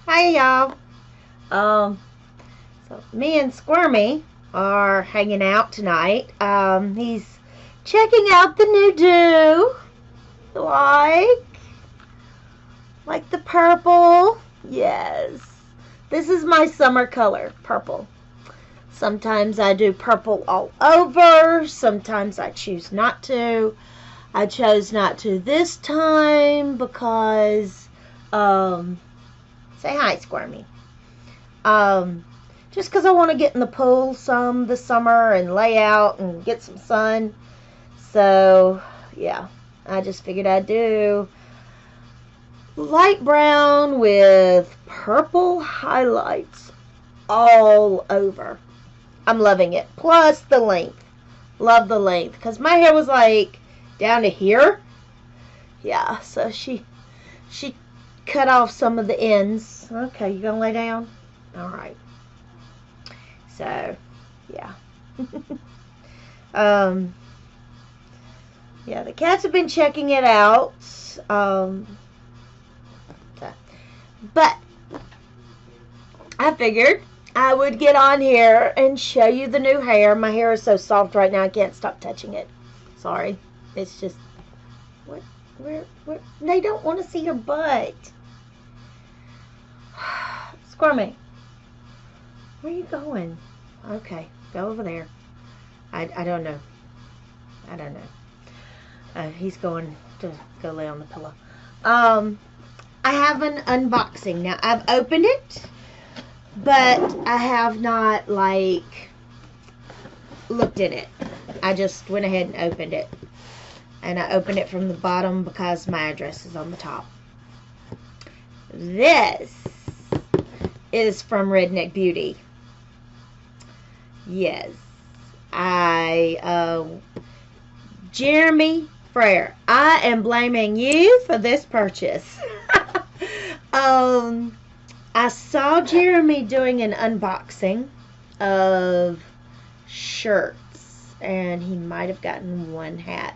Hi y'all. Um, so me and Squirmy are hanging out tonight. He's checking out the new do. Like, like the purple. Yes. This is my summer color, purple. Sometimes I do purple all over. Sometimes I choose not to. I chose not to this time because, um, say hi, Squirmy. Um, just because I want to get in the pool some this summer and lay out and get some sun. So, yeah, I just figured I'd do light brown with purple highlights all over. I'm loving it. Plus the length. Love the length. Because my hair was like down to here. Yeah, so she cut off some of the ends. Okay, you gonna lay down? Alright. So, yeah. um, yeah, the cats have been checking it out. Um, but I figured I would get on here and show you the new hair. My hair is so soft right now, I can't stop touching it. Sorry. It's just, what? Where? They don't want to see your butt. Squirmy, where are you going? Okay, go over there. I don't know. I don't know. He's going to go lay on the pillow. I have an unboxing. Now, I've opened it, but I have not, like, looked in it. I just went ahead and opened it. And I opened it from the bottom because my address is on the top. This is from Redneck Beauty. Yes. Jeremy Frere, I am blaming you for this purchase. I saw Jeremy doing an unboxing of shirts, and he might have gotten one hat,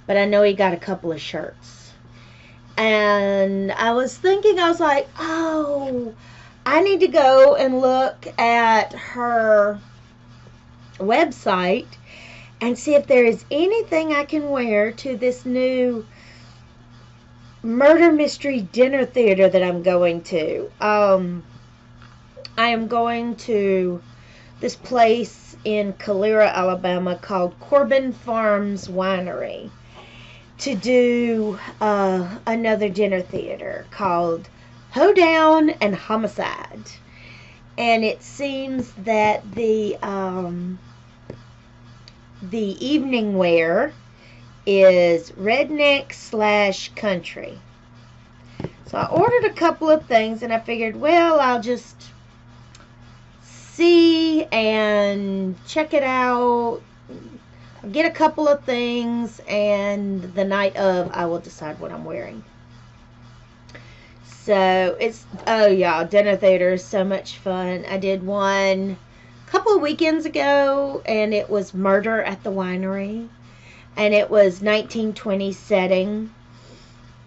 but I know he got a couple of shirts. And I was like, oh, I need to go and look at her website and see if there is anything I can wear to this new murder mystery dinner theater that I'm going to. I am going to this place in Calera, Alabama called Corbin Farms Winery to do another dinner theater called Hoedown and Homicide. And it seems that the evening wear is redneck / country. So I ordered a couple of things, and I figured, well, I'll just see and check it out, get a couple of things, and the night of, I will decide what I'm wearing. So it's, oh yeah, dinner theater is so much fun. I did one a couple of weekends ago, and it was Murder at the Winery, and it was 1920 setting.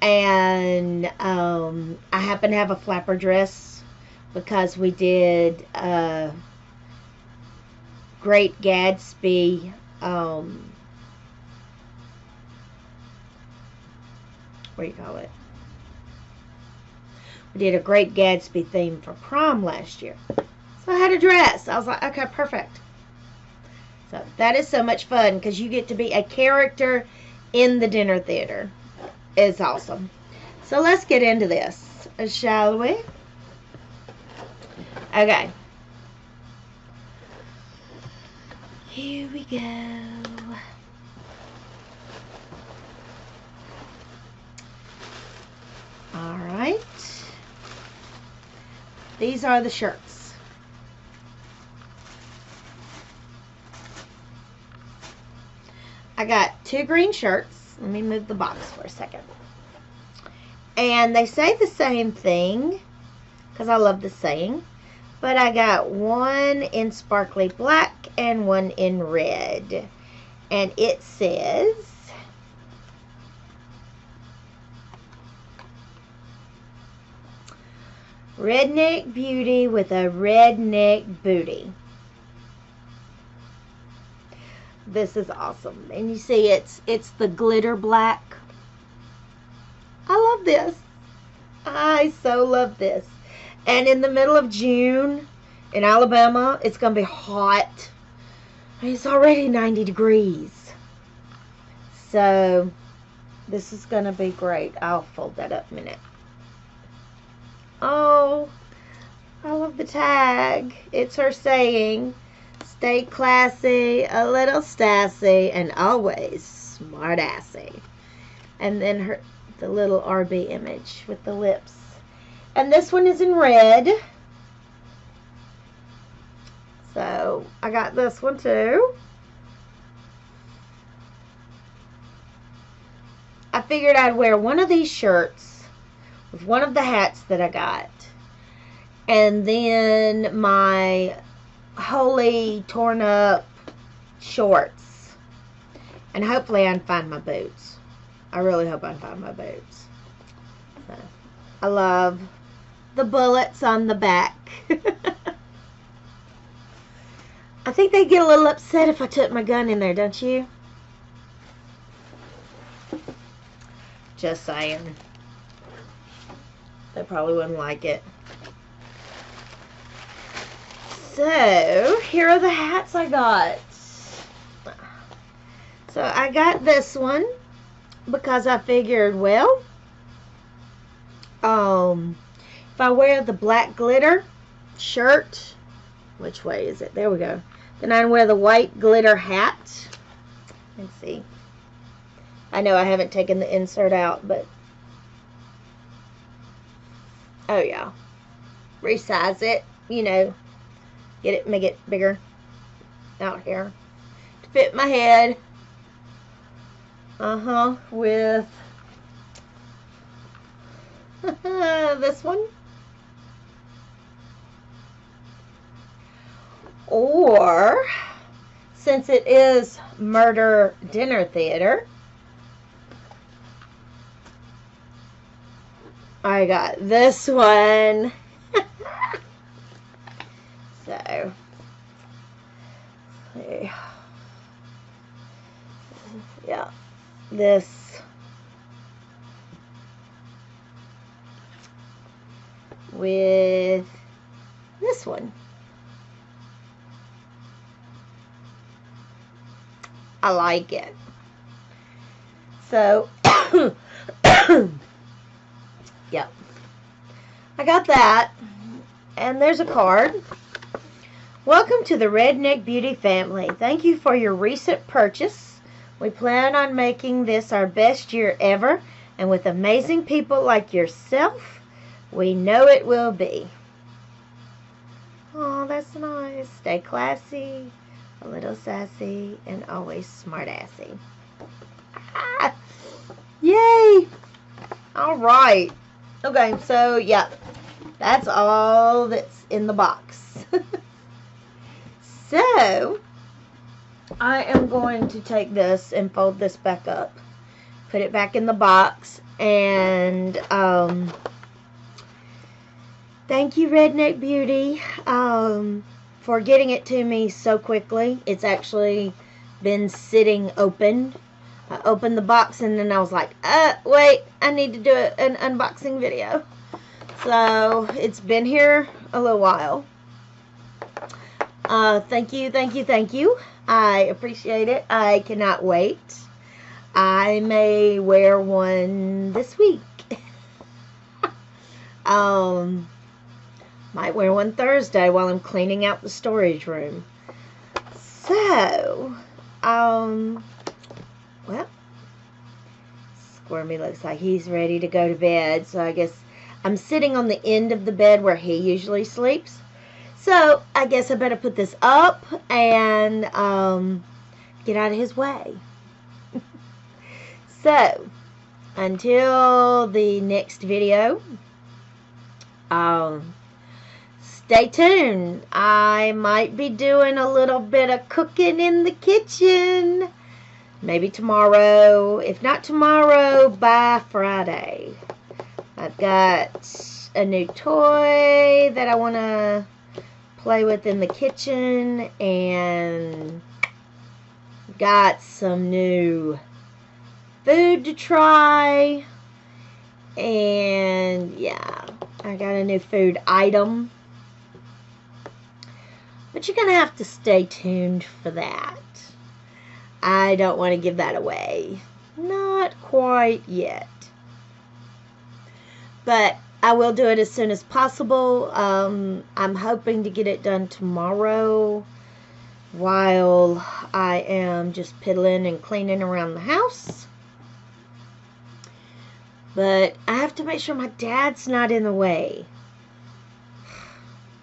And I happen to have a flapper dress because we did Great Gatsby. What do you call it? We did a Great Gatsby theme for prom last year. So I had a dress. I was like, okay, perfect. So that is so much fun because you get to be a character in the dinner theater. It's awesome. So let's get into this, shall we? Okay. Here we go. All right. These are the shirts. I got 2 green shirts. Let me move the box for a second. And they say the same thing because I love the saying. But I got one in sparkly black and one in red. And it says, Redneck beauty with a redneck booty. This is awesome. And you see it's the glitter black. I love this. I so love this. And in the middle of June in Alabama, it's going to be hot. It's already 90 degrees. So this is going to be great. I'll fold that up a minute. Oh, I love the tag. It's her saying, stay classy, a little sassy, and always smart-assy. And then the little RB image with the lips. And this one is in red. So I got this one too. I figured I'd wear one of these shirts with one of the hats that I got. And then my wholly torn up shorts. And hopefully I can find my boots. I really hope I can find my boots. So, I love the bullets on the back. I think they get a little upset if I took my gun in there, don't you? Just saying. They probably wouldn't like it. So, here are the hats I got. So, I got this one because I figured, well, if I wear the black glitter shirt, which way is it? There we go. Then I wear the white glitter hat. Let's see. I know I haven't taken the insert out, but oh yeah. Resize it, you know. Get it, make it bigger out here to fit my head. With this one. Or, since it is Murder Dinner Theater, I got this one. So, yeah, this with this one. I like it. So, yep. I got that. And there's a card. Welcome to the Redneck Beauty family. Thank you for your recent purchase. We plan on making this our best year ever. And with amazing people like yourself, we know it will be. Oh, that's nice. Stay classy, a little sassy, and always smart-assy. Yay! All right. Okay, so, yeah. That's all that's in the box. So, I am going to take this and fold this back up. Put it back in the box. And, thank you, Redneck Beauty, for getting it to me so quickly. It's actually been sitting open. I opened the box and then I was like, wait, I need to do an unboxing video. So, it's been here a little while. Thank you, thank you, thank you. I appreciate it. I cannot wait. I may wear one this week. Might wear one Thursday while I'm cleaning out the storage room. So, well, Squirmy looks like he's ready to go to bed. So I guess I'm sitting on the end of the bed where he usually sleeps. So I guess I better put this up and get out of his way. So, until the next video, stay tuned. I might be doing a little bit of cooking in the kitchen. Maybe tomorrow. If not tomorrow, by Friday. I've got a new toy that I want to play with in the kitchen, and got some new food to try. And yeah, I got a new food item. But you're going to have to stay tuned for that. I don't want to give that away. Not quite yet. But I will do it as soon as possible. I'm hoping to get it done tomorrow while I am just piddling and cleaning around the house. But I have to make sure my dad's not in the way.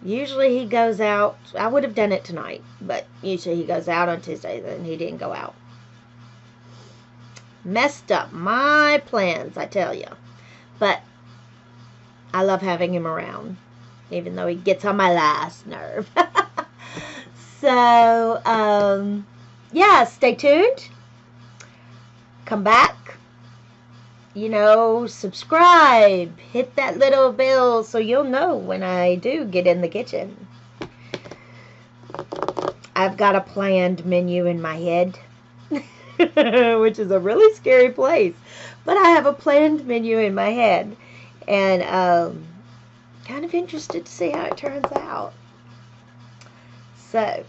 Usually he goes out. I would have done it tonight, but usually he goes out on Tuesday, and he didn't go out. Messed up my plans, I tell you. But I love having him around, even though he gets on my last nerve. So, yeah, stay tuned. Come back. You know, subscribe, hit that little bell so you'll know when I do get in the kitchen. I've got a planned menu in my head, which is a really scary place, but I have a planned menu in my head, and kind of interested to see how it turns out. So,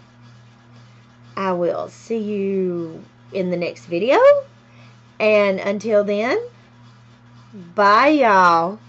I will see you in the next video, and until then, bye, y'all.